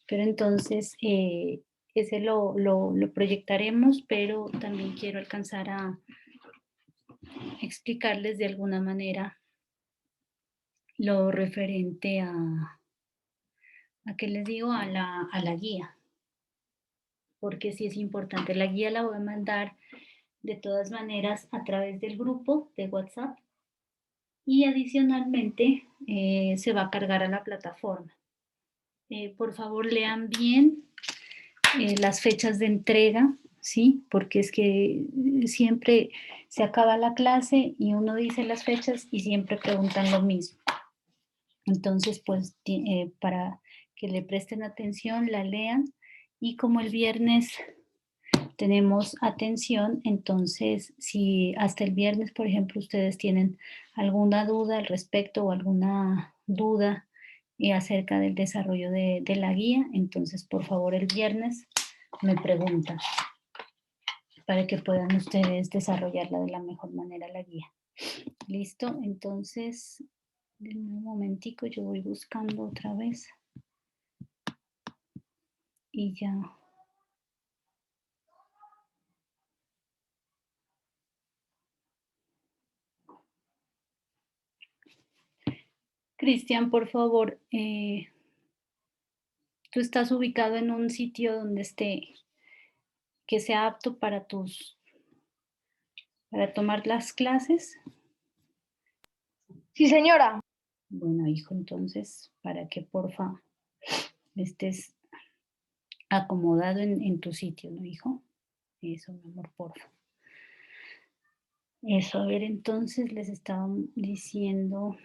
Pero entonces ese lo proyectaremos, pero también quiero alcanzar a explicarles de alguna manera lo referente ¿a qué les digo? A la guía, porque sí es importante. La guía la voy a mandar de todas maneras a través del grupo de WhatsApp y adicionalmente se va a cargar a la plataforma. Por favor, lean bien las fechas de entrega, ¿sí? Porque es que siempre se acaba la clase y uno dice las fechas y siempre preguntan lo mismo. Entonces, pues, para que le presten atención, la lean y como el viernes tenemos atención, entonces, si hasta el viernes, por ejemplo, ustedes tienen alguna duda al respecto o alguna duda acerca del desarrollo de la guía, entonces, por favor, el viernes me preguntan para que puedan ustedes desarrollarla de la mejor manera la guía. ¿Listo? Entonces, denme un momentico, yo voy buscando otra vez y ya. Cristian, por favor, tú estás ubicado en un sitio donde que sea apto para para tomar las clases. Sí, señora. Bueno, hijo, entonces, para que porfa estés acomodado en tu sitio, ¿no, hijo? Eso, mi amor, porfa. Eso, a ver, entonces les estaba diciendo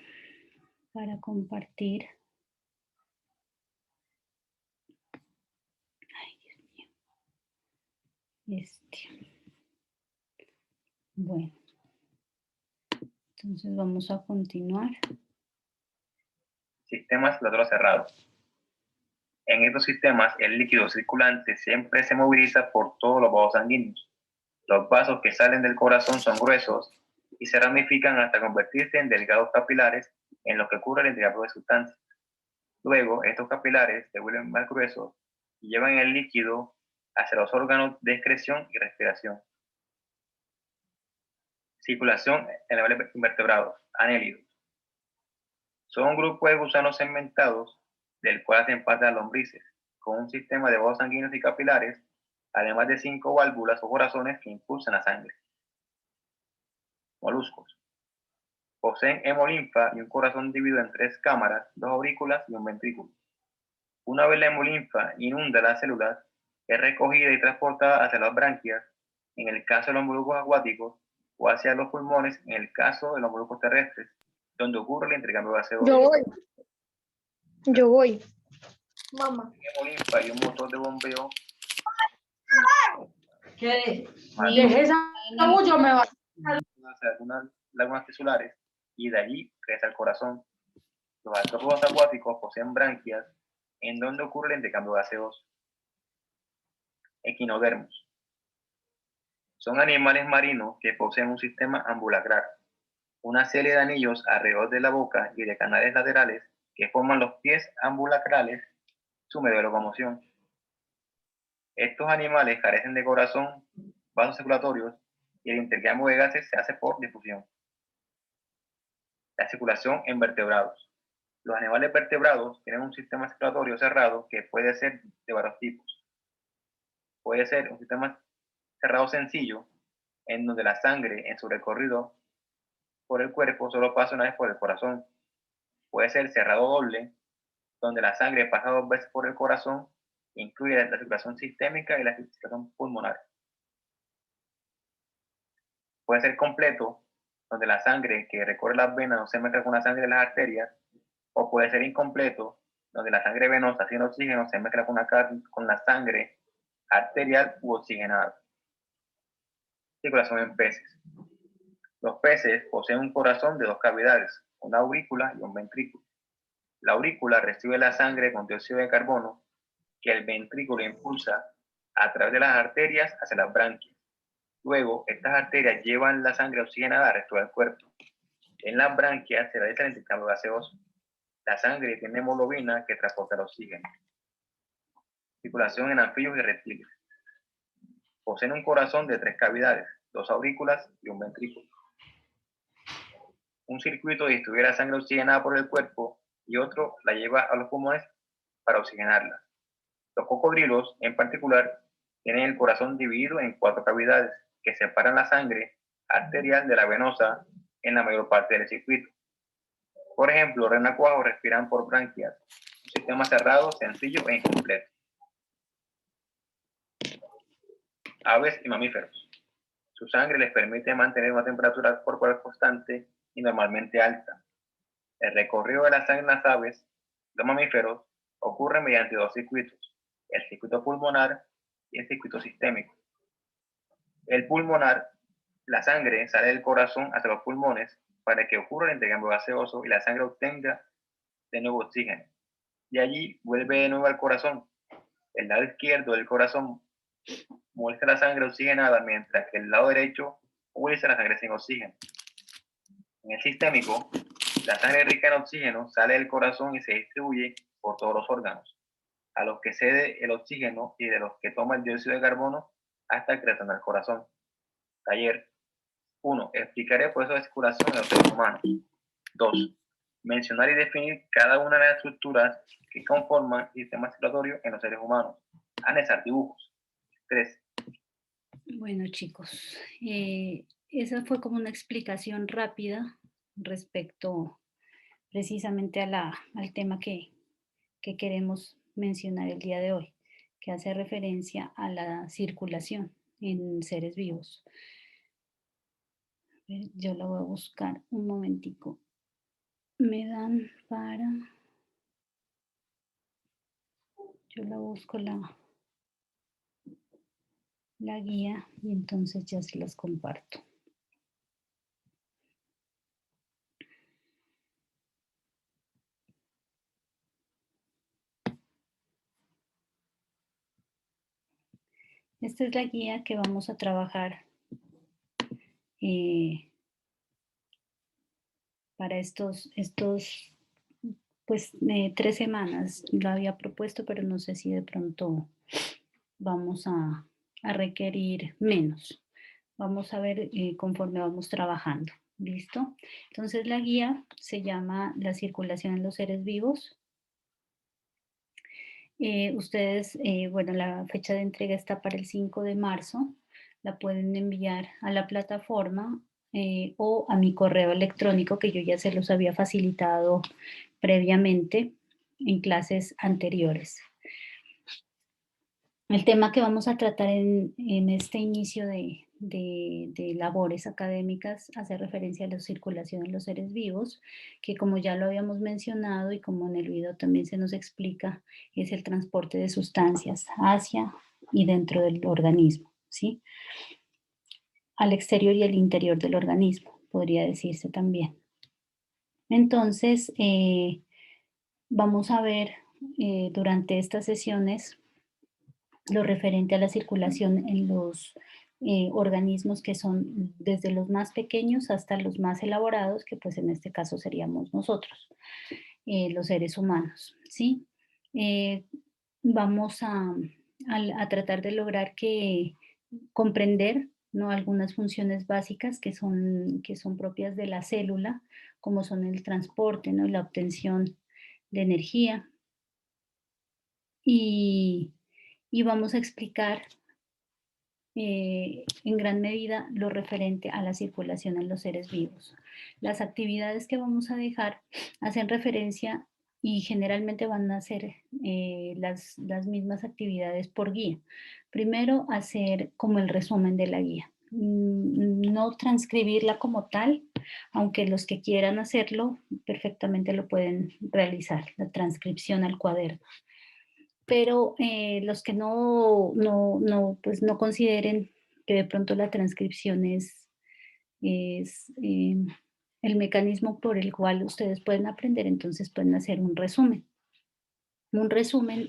para compartir. Ay, Dios mío. Bueno, entonces vamos a continuar. Sistemas circulatorios cerrados. En estos sistemas, el líquido circulante siempre se moviliza por todos los vasos sanguíneos. Los vasos que salen del corazón son gruesos y se ramifican hasta convertirse en delgados capilares en los que ocurre el intercambio de sustancias. Luego, estos capilares se vuelven más gruesos y llevan el líquido hacia los órganos de excreción y respiración. Circulación en animales invertebrados, anélidos. Son un grupo de gusanos segmentados del cual hacen parte las lombrices, con un sistema de vasos sanguíneos y capilares, además de 5 válvulas o corazones que impulsan la sangre. Moluscos. Poseen hemolinfa y un corazón dividido en 3 cámaras, 2 aurículas y un ventrículo. Una vez la hemolinfa inunda las células, es recogida y transportada hacia las branquias, en el caso de los moluscos acuáticos, o hacia los pulmones, en el caso de los moluscos terrestres, donde ocurre el intercambio gaseoso. Yo voy. Mamá. Hemolinfa y un motor de bombeo. ¿Qué? Esa mucho me va. Hacia algunas lagunas tisulares, y de allí crece el corazón. Los artrópodos acuáticos poseen branquias, en donde ocurre el intercambio gaseoso. Equinodermos. Son animales marinos que poseen un sistema ambulacral, una serie de anillos alrededor de la boca y de canales laterales que forman los pies ambulacrales, su medio de locomoción. Estos animales carecen de corazón, vasos circulatorios y el intercambio de gases se hace por difusión. La circulación en vertebrados. Los animales vertebrados tienen un sistema circulatorio cerrado que puede ser de varios tipos. Puede ser un sistema cerrado sencillo, en donde la sangre en su recorrido por el cuerpo solo pasa una vez por el corazón. Puede ser cerrado doble, donde la sangre pasa 2 veces por el corazón, incluye la circulación sistémica y la circulación pulmonar. Puede ser completo, donde la sangre que recorre las venas no se mezcla con la sangre de las arterias, o puede ser incompleto, donde la sangre venosa sin oxígeno se mezcla con la sangre arterial u oxigenada. Circulación en peces. Los peces poseen un corazón de 2 cavidades, una aurícula y un ventrículo. La aurícula recibe la sangre con dióxido de carbono que el ventrículo impulsa a través de las arterias hacia las branquias. Luego, estas arterias llevan la sangre oxigenada al resto del cuerpo. En las branquias se realiza el intercambio gaseoso. La sangre tiene hemoglobina que transporta el oxígeno. Circulación en anfibios y reptiles. Poseen un corazón de 3 cavidades, 2 aurículas y un ventrículo. Un circuito distribuye la sangre oxigenada por el cuerpo y otro la lleva a los pulmones para oxigenarla. Los cocodrilos, en particular, tienen el corazón dividido en 4 cavidades que separan la sangre arterial de la venosa en la mayor parte del circuito. Por ejemplo, los renacuajos respiran por branquias, un sistema cerrado, sencillo e incompleto. Aves y mamíferos. Su sangre les permite mantener una temperatura corporal constante y normalmente alta. El recorrido de la sangre en las aves, los mamíferos, ocurre mediante 2 circuitos, el circuito pulmonar y el circuito sistémico. El pulmonar, la sangre sale del corazón hacia los pulmones para que ocurra el intercambio gaseoso y la sangre obtenga de nuevo oxígeno. Y allí vuelve de nuevo al corazón. El lado izquierdo del corazón muestra la sangre oxigenada, mientras que el lado derecho muestra la sangre sin oxígeno. En el sistémico, la sangre rica en oxígeno sale del corazón y se distribuye por todos los órganos, a los que cede el oxígeno y de los que toma el dióxido de carbono hasta que retorna al corazón. Taller 1. Explicar el proceso de circulación en los seres humanos. 2. Mencionar y definir cada una de las estructuras que conforman el sistema circulatorio en los seres humanos. Anexar dibujos. 3. Bueno, chicos, esa fue como una explicación rápida respecto precisamente al tema que queremos mencionar el día de hoy, que hace referencia a la circulación en seres vivos. Yo la voy a buscar un momentico. Me dan para... Yo la busco la guía y entonces ya se las comparto. Esta es la guía que vamos a trabajar para estos pues 3 semanas. Lo había propuesto, pero no sé si de pronto vamos a requerir menos. Vamos a ver conforme vamos trabajando. ¿Listo? Entonces la guía se llama La circulación en los seres vivos. Ustedes, bueno, la fecha de entrega está para el 5 de marzo. La pueden enviar a la plataforma o a mi correo electrónico que yo ya se los había facilitado previamente en clases anteriores. El tema que vamos a tratar en este inicio de labores académicas hace referencia a la circulación en los seres vivos, que como ya lo habíamos mencionado y como en el video también se nos explica, es el transporte de sustancias hacia y dentro del organismo, ¿sí? Al exterior y al interior del organismo, podría decirse también. Entonces, vamos a ver durante estas sesiones lo referente a la circulación en los organismos que son desde los más pequeños hasta los más elaborados, que pues en este caso seríamos nosotros, los seres humanos, ¿sí? Vamos a tratar de lograr comprender, ¿no?, algunas funciones básicas que son propias de la célula, como son el transporte, ¿no?, y la obtención de energía. Y vamos a explicar en gran medida lo referente a la circulación en los seres vivos. Las actividades que vamos a dejar hacen referencia y generalmente van a ser las mismas actividades por guía. Primero, hacer como el resumen de la guía. No transcribirla como tal, aunque los que quieran hacerlo perfectamente lo pueden realizar, la transcripción al cuaderno. Pero los que pues no consideren que de pronto la transcripción es el mecanismo por el cual ustedes pueden aprender, entonces pueden hacer un resumen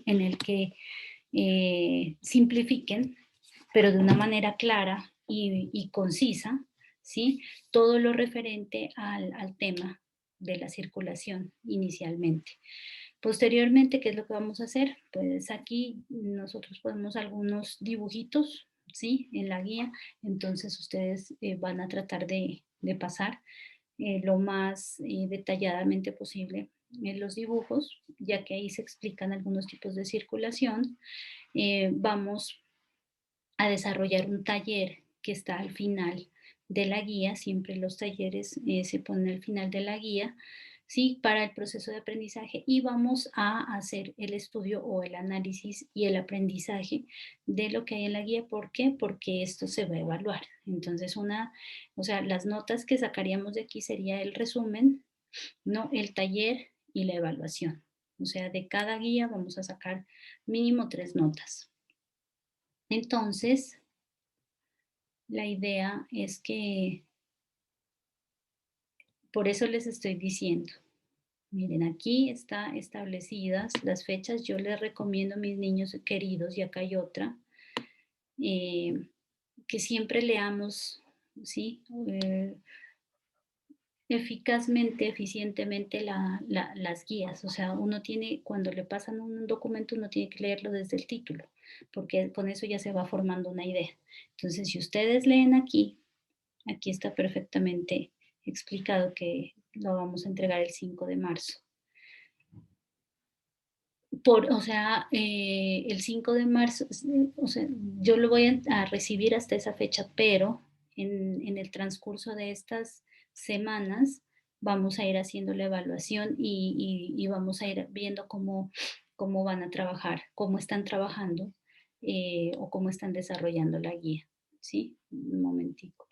en el que simplifiquen, pero de una manera clara y concisa, ¿sí?, todo lo referente al tema de la circulación inicialmente. Posteriormente, ¿qué es lo que vamos a hacer? Pues aquí nosotros ponemos algunos dibujitos, ¿sí? En la guía, entonces ustedes van a tratar de pasar lo más detalladamente posible los dibujos, ya que ahí se explican algunos tipos de circulación. Vamos a desarrollar un taller que está al final de la guía, siempre los talleres se ponen al final de la guía, ¿sí? Para el proceso de aprendizaje y vamos a hacer el estudio o el análisis y el aprendizaje de lo que hay en la guía. ¿Por qué? Porque esto se va a evaluar. Entonces, o sea, las notas que sacaríamos de aquí sería el resumen, ¿no? El taller y la evaluación. O sea, de cada guía vamos a sacar mínimo 3 notas. Entonces, la idea es que, por eso les estoy diciendo, miren, aquí están establecidas las fechas. Yo les recomiendo a mis niños queridos, y acá hay otra, que siempre leamos, ¿sí? Eficazmente, eficientemente las guías. O sea, uno tiene, cuando le pasan un documento, uno tiene que leerlo desde el título, porque con eso ya se va formando una idea. Entonces, si ustedes leen aquí está perfectamente explicado que lo vamos a entregar el 5 de marzo. O sea, el 5 de marzo, o sea, yo lo voy a recibir hasta esa fecha, pero en el transcurso de estas semanas vamos a ir haciendo la evaluación y vamos a ir viendo cómo van a trabajar, cómo están trabajando o cómo están desarrollando la guía. ¿Sí? Un momentico.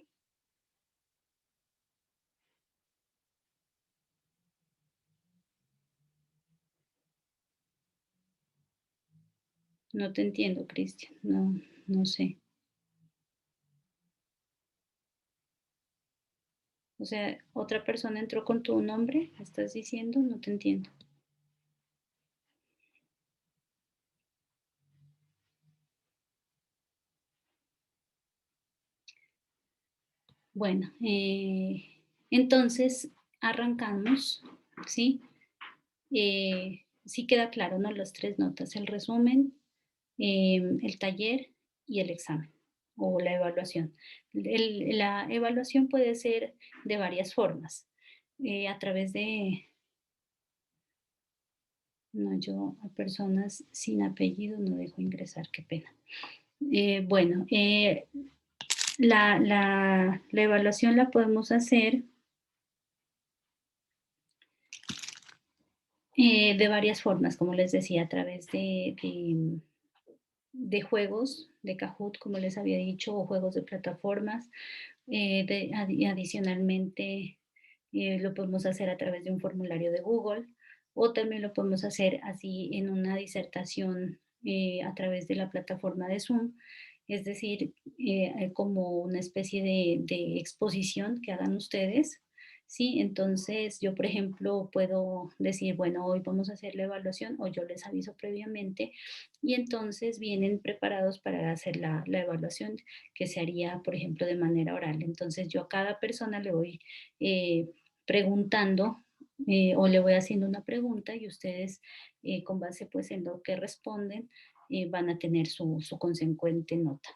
No te entiendo, Cristian. No sé. O sea, otra persona entró con tu nombre, ¿estás diciendo? No te entiendo. Bueno, entonces arrancamos, ¿sí? Sí queda claro, ¿no? Las 3 notas, el resumen, el taller y el examen o la evaluación. La evaluación puede ser de varias formas, a través de, no, yo a personas sin apellido no dejo ingresar, qué pena. Bueno, la evaluación la podemos hacer de varias formas, como les decía, a través de juegos de Kahoot, como les había dicho, o juegos de plataformas. Adicionalmente, lo podemos hacer a través de un formulario de Google, o también lo podemos hacer así en una disertación a través de la plataforma de Zoom, es decir, como una especie de exposición que hagan ustedes. Sí, entonces yo, por ejemplo, puedo decir, bueno, hoy vamos a hacer la evaluación o yo les aviso previamente y entonces vienen preparados para hacer la evaluación que se haría, por ejemplo, de manera oral. Entonces yo a cada persona le voy preguntando o le voy haciendo una pregunta y ustedes con base pues en lo que responden van a tener su consecuente nota.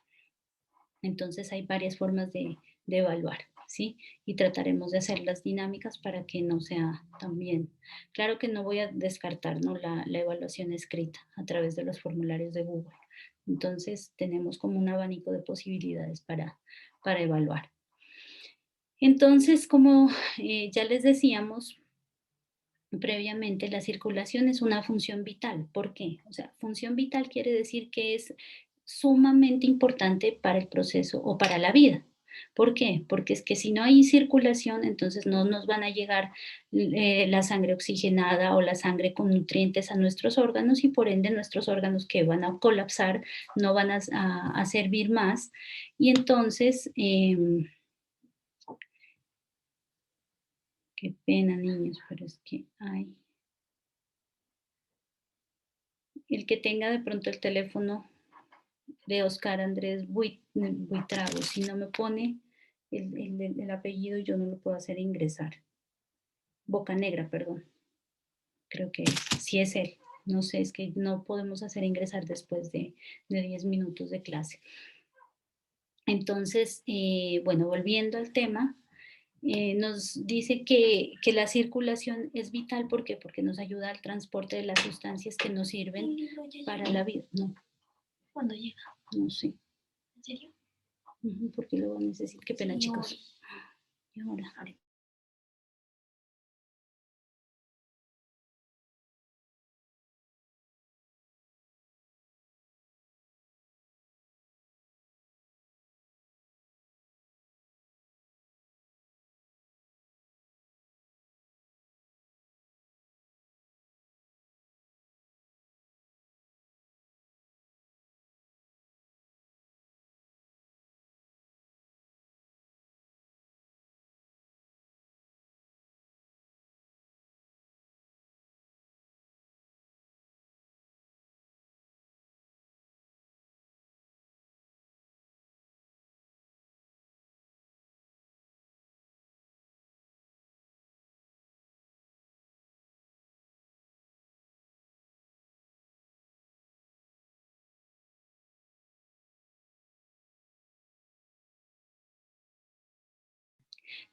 Entonces hay varias formas de evaluar, ¿sí? Y trataremos de hacer las dinámicas para que no sea también. Claro que no voy a descartar, ¿no? la evaluación escrita a través de los formularios de Google. Entonces tenemos como un abanico de posibilidades para evaluar. Entonces, como ya les decíamos previamente, la circulación es una función vital. ¿Por qué? O sea, función vital quiere decir que es sumamente importante para el proceso o para la vida. ¿Por qué? Porque es que si no hay circulación, entonces no nos van a llegar la sangre oxigenada o la sangre con nutrientes a nuestros órganos y por ende nuestros órganos que van a colapsar no van a servir más. Y entonces, qué pena niños, pero es que hay... El que tenga de pronto el teléfono de Oscar Andrés Buitrago, si no me pone el apellido, yo no lo puedo hacer ingresar. Bocanegra, perdón. Creo que sí es él. No sé, es que no podemos hacer ingresar después de 10 minutos de clase. Entonces, bueno, volviendo al tema, nos dice que la circulación es vital. ¿Por qué? Porque nos ayuda al transporte de las sustancias que nos sirven para la vida. No. ¿Cuándo llega? No sé. ¿En serio? Porque luego necesito. Qué pena, Sí, chicos. Y ahora.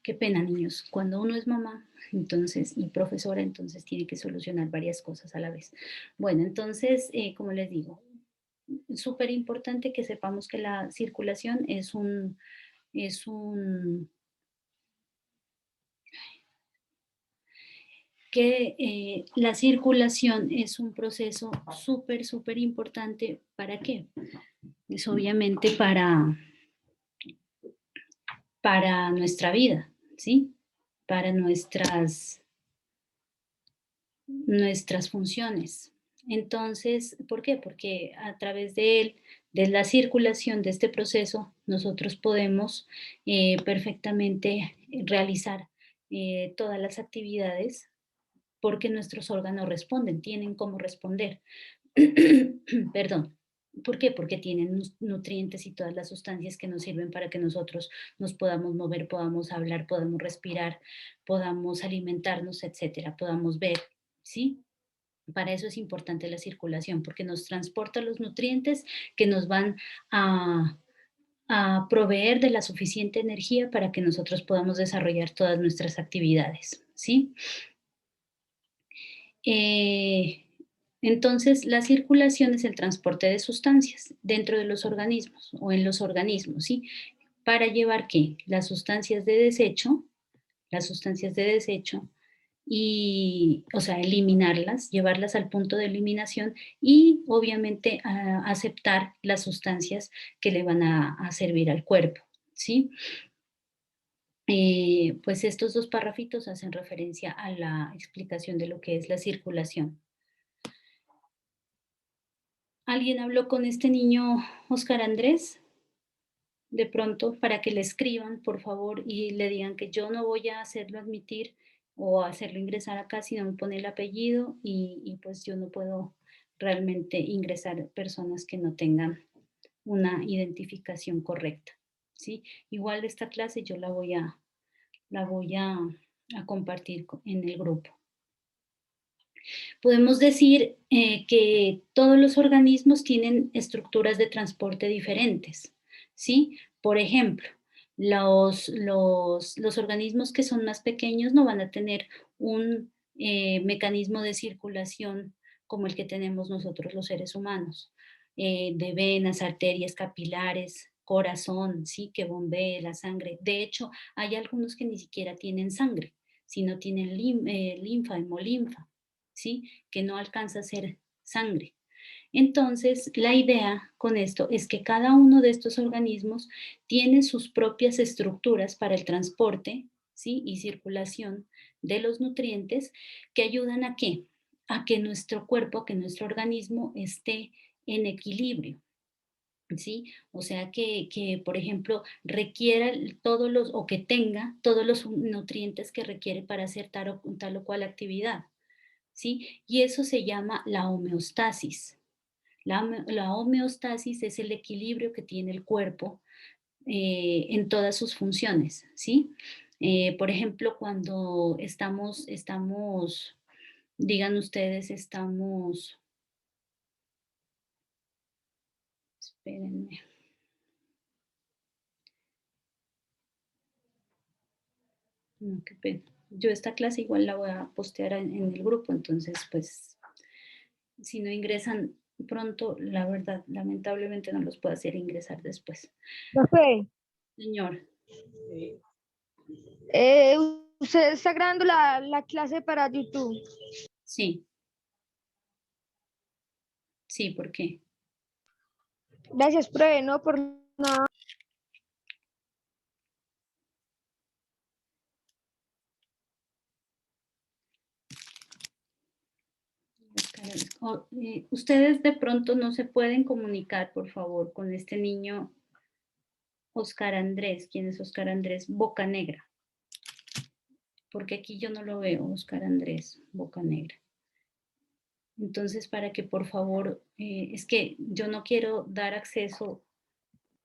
Qué pena, niños. Cuando uno es mamá, entonces, y profesora, entonces tiene que solucionar varias cosas a la vez. Bueno, entonces, como les digo, súper importante que sepamos que la circulación la circulación es un proceso súper, súper importante. ¿Para qué? Es obviamente para nuestra vida, ¿sí? Para nuestras funciones. Entonces, ¿por qué? Porque a través de él, de la circulación de este proceso, nosotros podemos perfectamente realizar todas las actividades porque nuestros órganos responden, tienen cómo responder. Perdón. ¿Por qué? Porque tienen nutrientes y todas las sustancias que nos sirven para que nosotros nos podamos mover, podamos hablar, podamos respirar, podamos alimentarnos, etcétera, podamos ver, ¿sí? Para eso es importante la circulación, porque nos transporta los nutrientes que nos van a, a proveer de la suficiente energía para que nosotros podamos desarrollar todas nuestras actividades, ¿sí? Entonces, la circulación es el transporte de sustancias dentro de los organismos o en los organismos, ¿sí? Para llevar, ¿qué? Las sustancias de desecho y, o sea, eliminarlas, llevarlas al punto de eliminación y obviamente aceptar las sustancias que le van a servir al cuerpo, ¿sí? Pues estos dos párrafitos hacen referencia a la explicación de lo que es la circulación. ¿Alguien habló con este niño Oscar Andrés? De pronto, para que le escriban, por favor, y le digan que yo no voy a hacerlo admitir o hacerlo ingresar acá, sino me pone el apellido y pues yo no puedo realmente ingresar personas que no tengan una identificación correcta, ¿sí? Igual esta clase yo la voy a compartir en el grupo. Podemos decir que todos los organismos tienen estructuras de transporte diferentes, ¿sí? Por ejemplo, los organismos que son más pequeños no van a tener un mecanismo de circulación como el que tenemos nosotros los seres humanos, de venas, arterias, capilares, corazón, ¿sí? Que bombee la sangre. De hecho, hay algunos que ni siquiera tienen sangre, sino tienen linfa, hemolinfa, ¿sí? Que no alcanza a ser sangre. Entonces, la idea con esto es que cada uno de estos organismos tiene sus propias estructuras para el transporte, ¿sí? Y circulación de los nutrientes que ayudan ¿a qué? A que nuestro cuerpo, a que nuestro organismo esté en equilibrio, ¿sí? O sea, por ejemplo, requiera todos los, o que tenga todos los nutrientes que requiere para hacer tal o cual actividad, ¿sí? Y eso se llama la homeostasis. La homeostasis es el equilibrio que tiene el cuerpo en todas sus funciones, ¿sí? Por ejemplo, cuando estamos Digan ustedes, estamos... Espérenme. No, qué pena. Yo esta clase igual la voy a postear en el grupo, entonces pues si no ingresan pronto, la verdad, lamentablemente no los puedo hacer ingresar después. Profe, Señor, usted está grabando la clase para YouTube. sí. Sí, ¿por qué? Gracias, profe, no por nada. Ustedes de pronto no se pueden comunicar, por favor, con este niño Oscar Andrés. ¿Quién es Oscar Andrés? Bocanegra. Porque aquí yo no lo veo, Oscar Andrés, Bocanegra. Entonces, para que por favor, es que yo no quiero dar acceso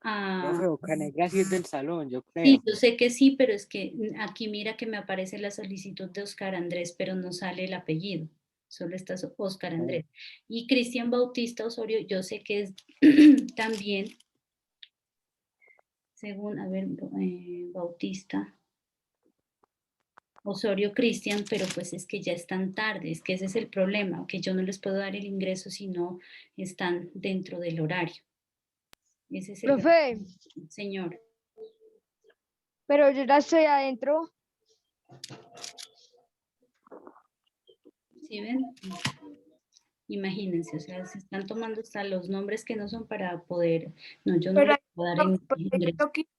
a... Profe, Bocanegra sí es del salón, yo Sí, creo. yo sé que sí, pero es que aquí mira que me aparece la solicitud de Oscar Andrés, pero no sale el apellido, solo está Oscar Andrés. Y Cristian Bautista Osorio, yo sé que es también, según, a ver, Bautista Osorio Cristian, pero pues es que ya están tarde, es que ese es el problema, que yo no les puedo dar el ingreso si no están dentro del horario. Ese es el Profe, señor. pero yo ya estoy adentro. ¿Sí ven? Imagínense, o sea, se están tomando hasta los nombres que no son para poder, no, yo no Pero les puedo dar ingreso. yo quiero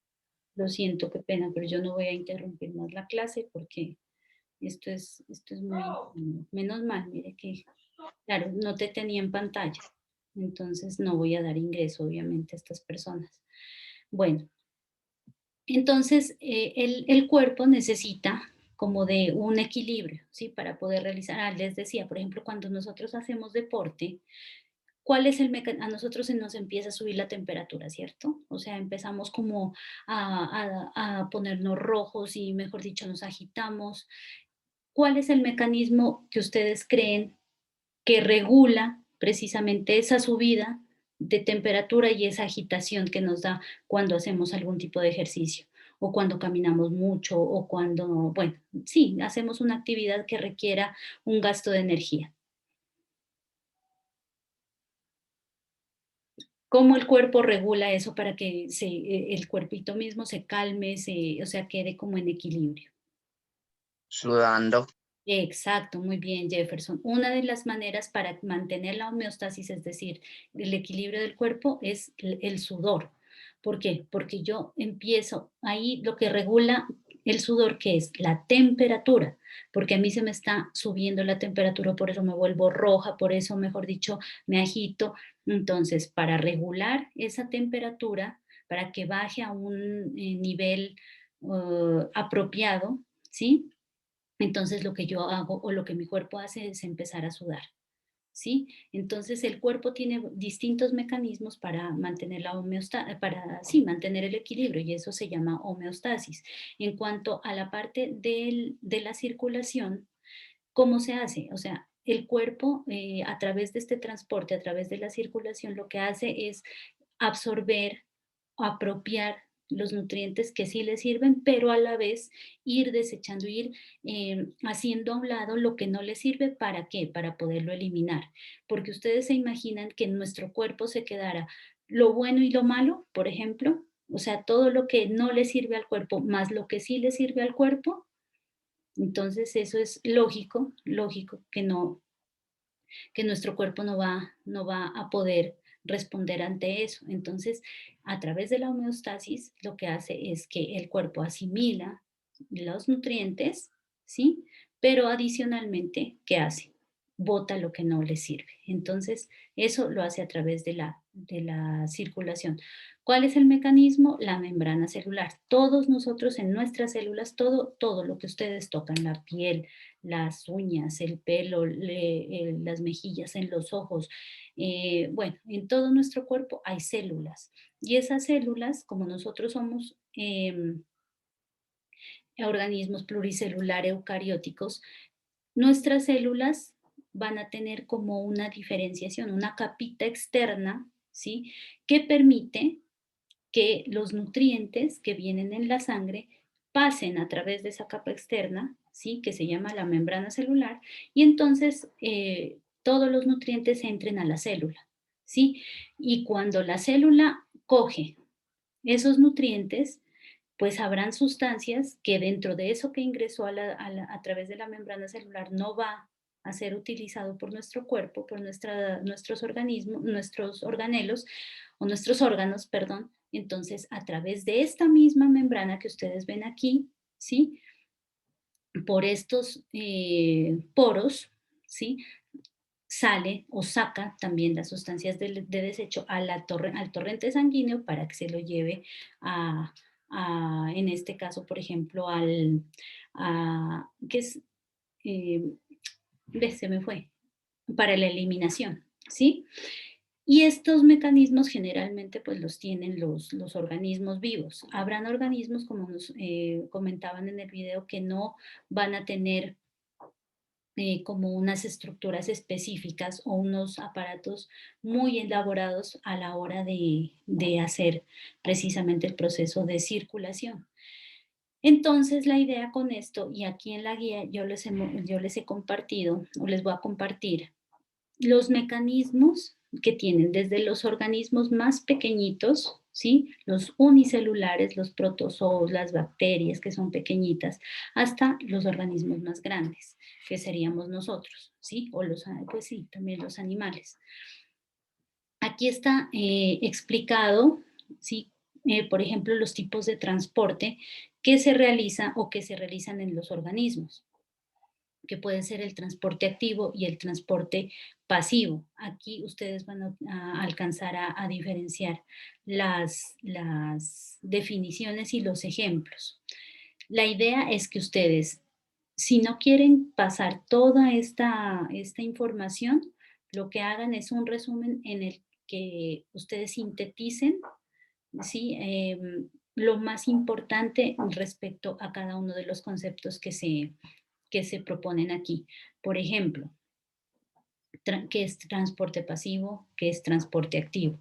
Lo siento, qué pena, pero yo no voy a interrumpir más la clase porque esto es muy, menos mal, mire que, claro, no te tenía en pantalla, entonces no voy a dar ingreso, obviamente, a estas personas. Bueno, entonces el cuerpo necesita como de un equilibrio, ¿sí? Para poder realizar, les decía, por ejemplo, cuando nosotros hacemos deporte, ¿cuál es el mecanismo? A nosotros se nos empieza a subir la temperatura, ¿cierto? O sea, empezamos como a ponernos rojos y, mejor dicho, nos agitamos. ¿Cuál es el mecanismo que ustedes creen que regula precisamente esa subida de temperatura y esa agitación que nos da cuando hacemos algún tipo de ejercicio? O cuando caminamos mucho, o cuando, bueno, sí, hacemos una actividad que requiera un gasto de energía. ¿Cómo el cuerpo regula eso para que el cuerpito mismo se calme, o sea, quede como en equilibrio? Sudando. Exacto, muy bien, Jefferson. Una de las maneras para mantener la homeostasis, es decir, el equilibrio del cuerpo, es el sudor. ¿Por qué? Porque yo empiezo ahí lo que regula el sudor, que es la temperatura, porque a mí se me está subiendo la temperatura, por eso me vuelvo roja, por eso, mejor dicho, me agito. Entonces, para regular esa temperatura, para que baje a un nivel apropiado, ¿sí? Entonces lo que yo hago o lo que mi cuerpo hace es empezar a sudar, ¿sí? Entonces el cuerpo tiene distintos mecanismos para mantener la homeostasis, para, sí, mantener el equilibrio, y eso se llama homeostasis. En cuanto a la parte de la circulación, ¿cómo se hace? O sea, el cuerpo a través de este transporte, a través de la circulación, lo que hace es absorber, apropiar los nutrientes que sí le sirven, pero a la vez ir desechando, ir haciendo a un lado lo que no le sirve. ¿Para qué? Para poderlo eliminar. Porque ustedes se imaginan que en nuestro cuerpo se quedara lo bueno y lo malo, por ejemplo, o sea, todo lo que no le sirve al cuerpo más lo que sí le sirve al cuerpo. Entonces eso es lógico, lógico que nuestro cuerpo no va a poder responder ante eso. Entonces, a través de la homeostasis, lo que hace es que el cuerpo asimila los nutrientes, ¿sí? Pero adicionalmente, ¿qué hace? Bota lo que no le sirve. Entonces, eso lo hace a través de la circulación. ¿Cuál es el mecanismo? La membrana celular. Todos nosotros en nuestras células, todo lo que ustedes tocan, la piel, las uñas, el pelo, las mejillas, en los ojos, bueno, en todo nuestro cuerpo hay células. Y esas células, como nosotros somos organismos pluricelular eucarióticos, nuestras células van a tener como una diferenciación, una capita externa, ¿sí? Que permite que los nutrientes que vienen en la sangre pasen a través de esa capa externa, ¿sí? Que se llama la membrana celular, y entonces todos los nutrientes entren a la célula, ¿sí? Y cuando la célula coge esos nutrientes, pues habrán sustancias que dentro de eso que ingresó a través de la membrana celular no va a ser utilizado por nuestro cuerpo, por nuestros organismos, nuestros organelos o nuestros órganos, perdón. Entonces, a través de esta misma membrana que ustedes ven aquí, ¿sí? Por estos poros, ¿sí? Sale o saca también las sustancias de desecho al torrente sanguíneo para que se lo lleve en este caso, por ejemplo, ¿qué es? Se me fue, para la eliminación, ¿sí? Y estos mecanismos generalmente pues los tienen los organismos vivos. Habrán organismos, como nos comentaban en el video, que no van a tener como unas estructuras específicas o unos aparatos muy elaborados a la hora de hacer precisamente el proceso de circulación. Entonces, la idea con esto, y aquí en la guía yo les he compartido, o les voy a compartir, los mecanismos que tienen desde los organismos más pequeñitos, ¿sí? Los unicelulares, los protozoos, las bacterias que son pequeñitas, hasta los organismos más grandes, que seríamos nosotros, ¿sí? O pues sí, también los animales. Aquí está explicado, ¿sí? Por ejemplo, los tipos de transporte que se realiza o que se realizan en los organismos, que puede ser el transporte activo y el transporte pasivo. Aquí ustedes van a alcanzar a diferenciar las definiciones y los ejemplos. La idea es que ustedes, si no quieren pasar toda esta información, lo que hagan es un resumen en el que ustedes sinteticen, ¿sí? Lo más importante respecto a cada uno de los conceptos que se proponen aquí. Por ejemplo, ¿qué es transporte pasivo? ¿Qué es transporte activo?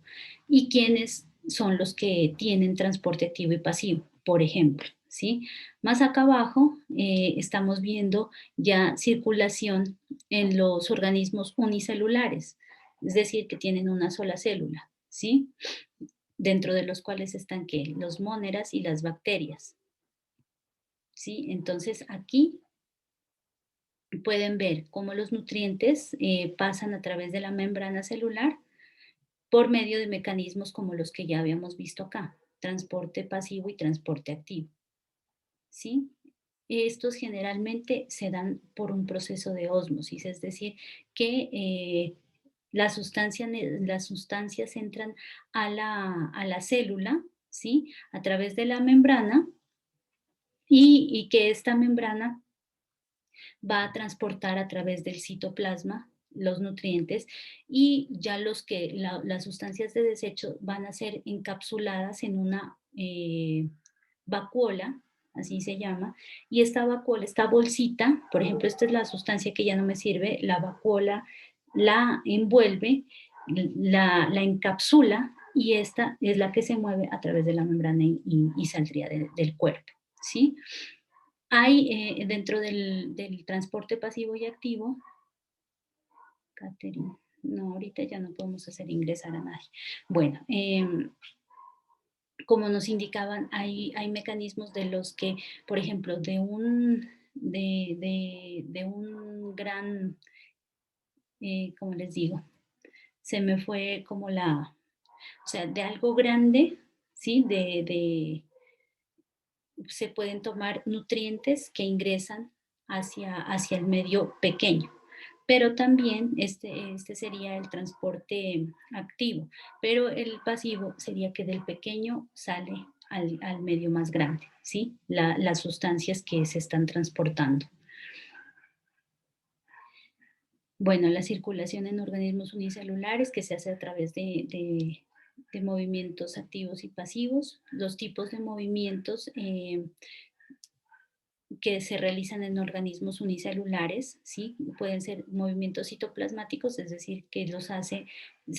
¿Y quiénes son los que tienen transporte activo y pasivo? Por ejemplo, ¿sí? Más acá abajo estamos viendo ya circulación en los organismos unicelulares, es decir, que tienen una sola célula, ¿sí? Dentro de los cuales están, ¿qué? Los móneras y las bacterias, ¿sí? Entonces, aquí pueden ver cómo los nutrientes pasan a través de la membrana celular por medio de mecanismos como los que ya habíamos visto acá, transporte pasivo y transporte activo, ¿sí? Estos generalmente se dan por un proceso de ósmosis, es decir, que las sustancias entran a la célula, ¿sí? A través de la membrana y que esta membrana va a transportar a través del citoplasma los nutrientes y ya las sustancias de desecho van a ser encapsuladas en una vacuola, así se llama, y esta vacuola, esta bolsita, por ejemplo, esta es la sustancia que ya no me sirve, la vacuola la envuelve, la encapsula y esta es la que se mueve a través de la membrana y saldría del cuerpo, ¿sí? Hay dentro del transporte pasivo y activo, Catherine, no, ahorita ya no podemos hacer ingresar a nadie. Bueno, como nos indicaban, hay mecanismos de los que, por ejemplo, de un gran, ¿cómo les digo? Se me fue como o sea, de algo grande, ¿sí? Se pueden tomar nutrientes que ingresan hacia el medio pequeño, pero también este sería el transporte activo, pero el pasivo sería que del pequeño sale al medio más grande, ¿sí? Las sustancias que se están transportando. Bueno, la circulación en organismos unicelulares que se hace a través de movimientos activos y pasivos. Los tipos de movimientos que se realizan en organismos unicelulares, ¿sí? Pueden ser movimientos citoplasmáticos, es decir, que los hace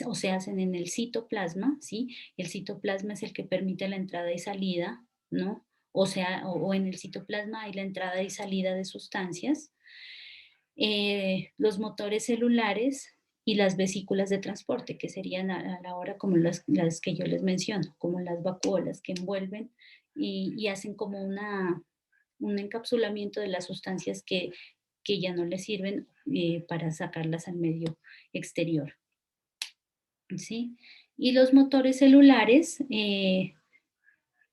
o se hacen en el citoplasma, ¿sí? El citoplasma es el que permite la entrada y salida, ¿no? O sea, o en el citoplasma hay la entrada y salida de sustancias. Los motores celulares y las vesículas de transporte, que serían a la hora como las que yo les menciono, como las vacuolas que envuelven y hacen como un encapsulamiento de las sustancias que ya no les sirven para sacarlas al medio exterior. ¿Sí? Y los motores celulares,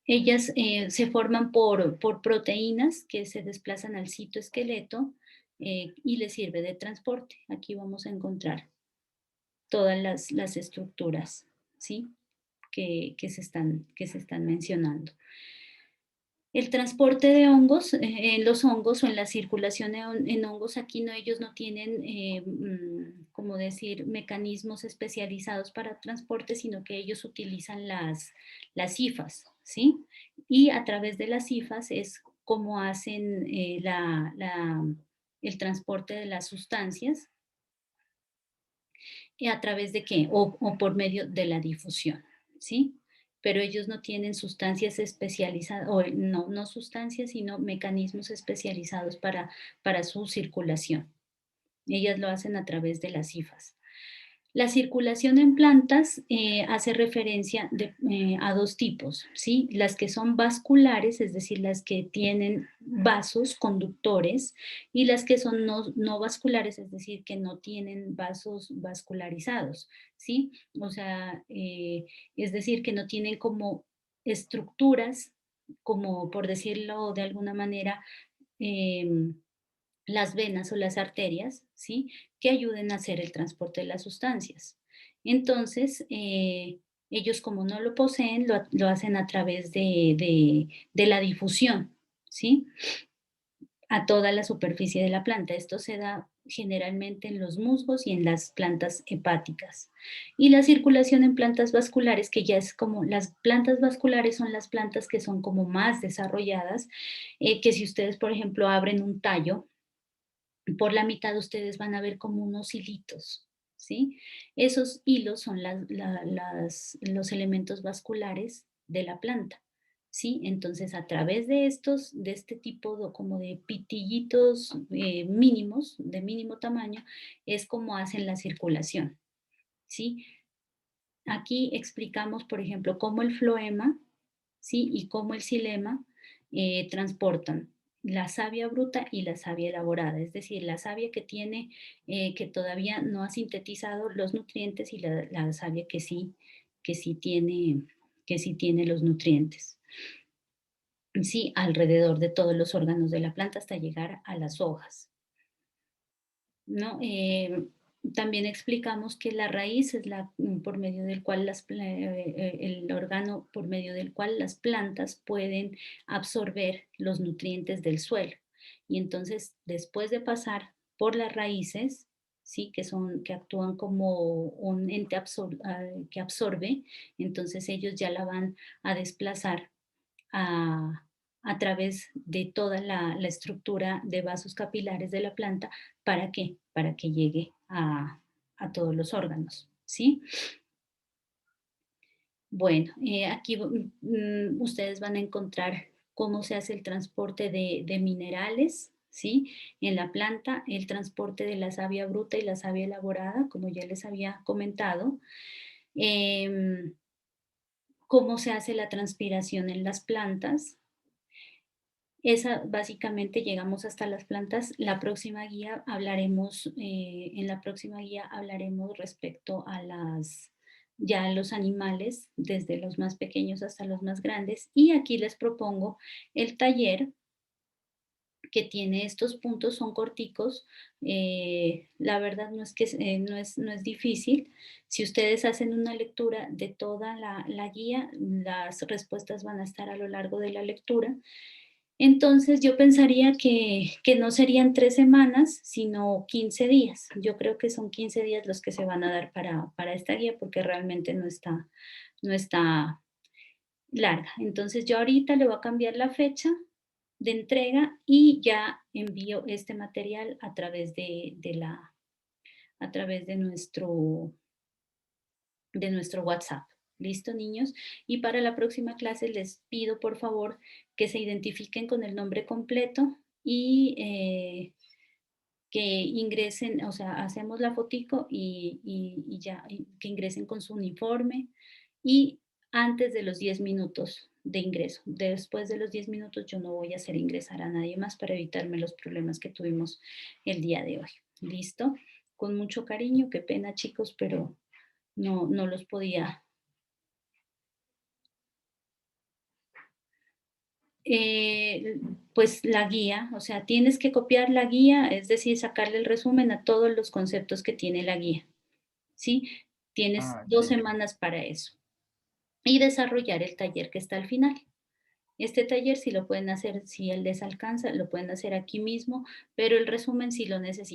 ellas se forman por proteínas que se desplazan al citoesqueleto y les sirve de transporte. Aquí vamos a encontrar todas las estructuras, ¿sí? que se están mencionando. El transporte de hongos, en los hongos o en la circulación en hongos, aquí no, ellos no tienen, como decir, mecanismos especializados para transporte, sino que ellos utilizan las hifas, ¿sí? Y a través de las hifas es como hacen el transporte de las sustancias. ¿Y a través de qué? O por medio de la difusión, ¿sí? Pero ellos no tienen sustancias especializadas, o no sustancias, sino mecanismos especializados para su circulación. Ellas lo hacen a través de las hifas. La circulación en plantas hace referencia a dos tipos, ¿sí? Las que son vasculares, es decir, las que tienen vasos conductores, y las que son no vasculares, es decir, que no tienen vasos vascularizados, ¿sí? O sea, es decir, que no tienen como estructuras, como por decirlo de alguna manera, las venas o las arterias, ¿sí? Que ayuden a hacer el transporte de las sustancias. Entonces, ellos como no lo poseen, lo hacen a través de la difusión, ¿sí? A toda la superficie de la planta. Esto se da generalmente en los musgos y en las plantas hepáticas. Y la circulación en plantas vasculares, que ya es como, las plantas vasculares son las plantas que son como más desarrolladas, que si ustedes, por ejemplo, abren un tallo, por la mitad ustedes van a ver como unos hilitos, ¿sí? Esos hilos son los elementos vasculares de la planta, ¿sí? Entonces, a través de este tipo como de pitillitos mínimos, de mínimo tamaño, es como hacen la circulación, ¿sí? Aquí explicamos, por ejemplo, cómo el floema, ¿sí? Y cómo el xilema transportan la savia bruta y la savia elaborada, es decir, la savia que tiene, que todavía no ha sintetizado los nutrientes y la savia que sí tiene los nutrientes. Sí, alrededor de todos los órganos de la planta hasta llegar a las hojas, ¿no? También explicamos que la raíz es por medio del cual el órgano por medio del cual las plantas pueden absorber los nutrientes del suelo. Y entonces, después de pasar por las raíces, ¿sí? que actúan como un ente que absorbe, entonces ellos ya la van a desplazar a través de toda la estructura de vasos capilares de la planta. ¿Para qué? Para que llegue a todos los órganos, ¿sí? Bueno, aquí ustedes van a encontrar cómo se hace el transporte de minerales, ¿sí? En la planta, el transporte de la savia bruta y la savia elaborada, como ya les había comentado. Cómo se hace la transpiración en las plantas. Básicamente llegamos hasta las plantas. La próxima guía hablaremos, en la próxima guía hablaremos respecto a ya los animales, desde los más pequeños hasta los más grandes. Y aquí les propongo el taller que tiene estos puntos, son corticos. La verdad no es difícil. Si ustedes hacen una lectura de toda la guía, las respuestas van a estar a lo largo de la lectura. Entonces yo pensaría que no serían 3 semanas, sino 15 días. Yo creo que son 15 días los que se van a dar para esta guía, porque realmente no está larga. Entonces yo ahorita le voy a cambiar la fecha de entrega y ya envío este material a través a través de nuestro WhatsApp. ¿Listo, niños? Y para la próxima clase les pido, por favor, que se identifiquen con el nombre completo y que ingresen, o sea, hacemos la fotico y ya, que ingresen con su uniforme y antes de los 10 minutos de ingreso. Después de los 10 minutos yo no voy a hacer ingresar a nadie más para evitarme los problemas que tuvimos el día de hoy. ¿Listo? Con mucho cariño, qué pena chicos, pero no los podía. Pues la guía, o sea, tienes que copiar la guía, es decir, sacarle el resumen a todos los conceptos que tiene la guía, ¿sí? Tienes 2 semanas para eso. Y desarrollar el taller que está al final. Este taller si lo pueden hacer, si les alcanza, lo pueden hacer aquí mismo, pero el resumen sí lo necesitan.